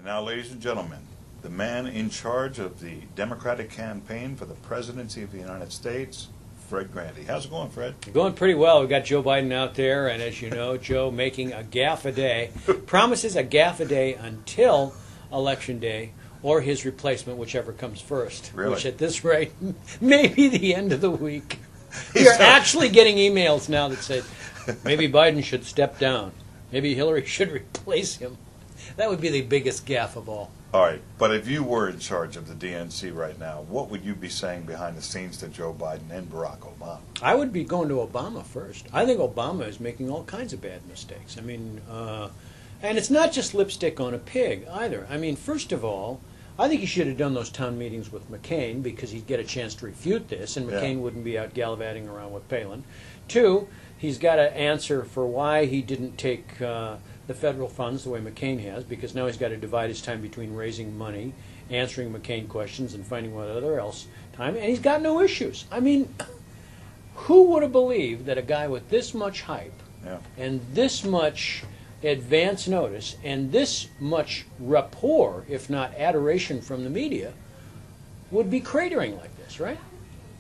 Now, ladies and gentlemen, the man in charge of the Democratic campaign for the presidency of the United States, Fred Grandy. How's it going, Fred? Going pretty well. We've got Joe Biden out there, and as you know, Joe making a gaffe a day, promises a gaffe a day until Election Day, or his replacement, whichever comes first. Really? Which at this rate, may be the end of the week. We are actually getting emails now that say, maybe Biden should step down. Maybe Hillary should replace him. That would be the biggest gaffe of all. All right, but if you were in charge of the DNC right now, what would you be saying behind the scenes to Joe Biden and Barack Obama? I would be going to Obama first. I think Obama is making all kinds of bad mistakes. I mean, and it's not just lipstick on a pig either. I mean, first of all, I think he should have done those town meetings with McCain because he'd get a chance to refute this, and McCain wouldn't be out gallivanting around with Palin. Two, he's got to answer for why he didn't take the federal funds the way McCain has, because now he's got to divide his time between raising money, answering McCain questions, and finding what other else time, and he's got no issues. I mean, who would have believed that a guy with this much hype and this much advance notice and this much rapport, if not adoration from the media, would be cratering like this, right?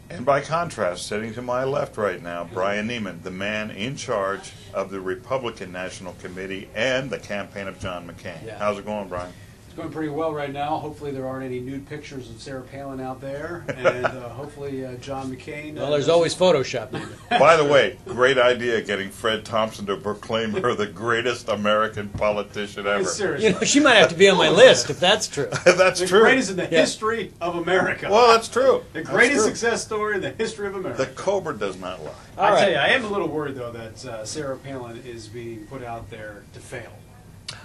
And by contrast, sitting to my left right now, Brian Neiman, the man in charge of the Republican National Committee and the campaign of John McCain. Yeah. How's it going, Brian? It's going pretty well right now. Hopefully there aren't any nude pictures of Sarah Palin out there, and hopefully John McCain... Well, there's always Photoshop. By the way, great idea getting Fred Thompson to proclaim her the greatest American politician ever. Seriously. You know, she might have to be on my list if that's true. That's the true. greatest in the history of America. Well, that's true. The greatest success story in the history of America. The Cobra does not lie. I tell you, I am a little worried, though, that Sarah Palin is being put out there to fail.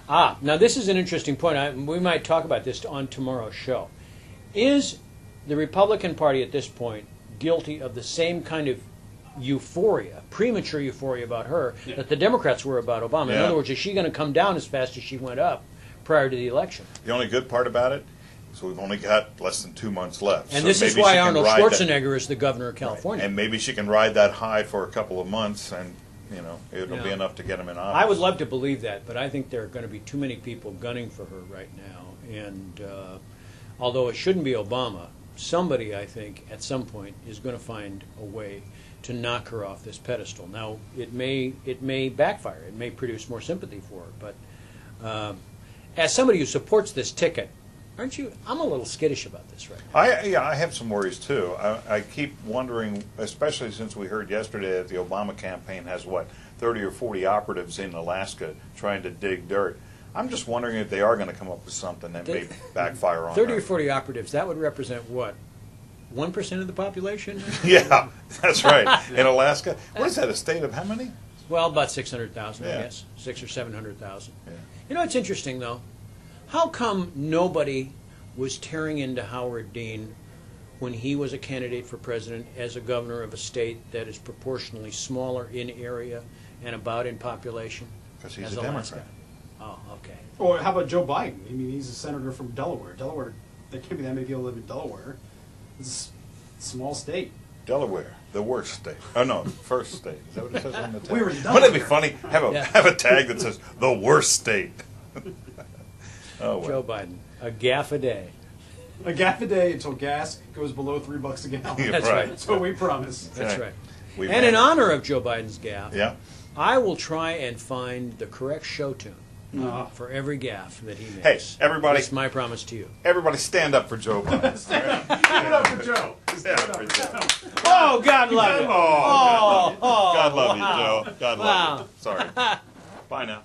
Now this is an interesting point. We might talk about this on tomorrow's show. Is the Republican Party at this point guilty of the same kind of euphoria, premature euphoria about her that the Democrats were about Obama? In other words, is she going to come down as fast as she went up prior to the election? The only good part about it is we've only got less than 2 months left. And so this is maybe why she can Arnold ride Schwarzenegger is the governor of California. And maybe she can ride that high for a couple of months, and it'll be enough to get him in office. I would love to believe that, but I think there are going to be too many people gunning for her right now. And although it shouldn't be Obama, somebody, I think, at some point is going to find a way to knock her off this pedestal. Now, it may backfire. It may produce more sympathy for her. But as somebody who supports this ticket, aren't you? I'm a little skittish about this right now. I have some worries too. I keep wondering, especially since we heard yesterday that the Obama campaign has 30 or 40 operatives in Alaska trying to dig dirt. I'm just wondering if they are going to come up with something that may backfire on 30 her. or 40 operatives. That would represent what? 1% of the population? Yeah, that's right. In Alaska, what is that? A state of how many? Well, about 600,000, I guess, 600,000 or 700,000. Yeah. You know, it's interesting though. How come nobody was tearing into Howard Dean when he was a candidate for president as a governor of a state that is proportionally smaller in area and about in population? Because he's a Democrat. Oh, okay. Or how about Joe Biden? I mean, he's a senator from Delaware. Delaware, there can't be that many people live in Delaware. It's a small state. Delaware, the worst state. Oh no, first state. Is that what it says on the tag? We were in Delaware. Wouldn't it be funny? Have a tag that says the worst state. Oh, well. Joe Biden, a gaffe a day. A gaffe a day until gas goes below $3 a gallon. That's right. That's what we promise. That's right. And in honor of Joe Biden's gaffe, I will try and find the correct show tune for every gaffe that he makes. Hey, everybody! That's my promise to you. Everybody, stand up for Joe Biden. Stand up for Joe. Stand up for Joe. Oh, God love you. God love you, Joe. God love you. Sorry. Bye now.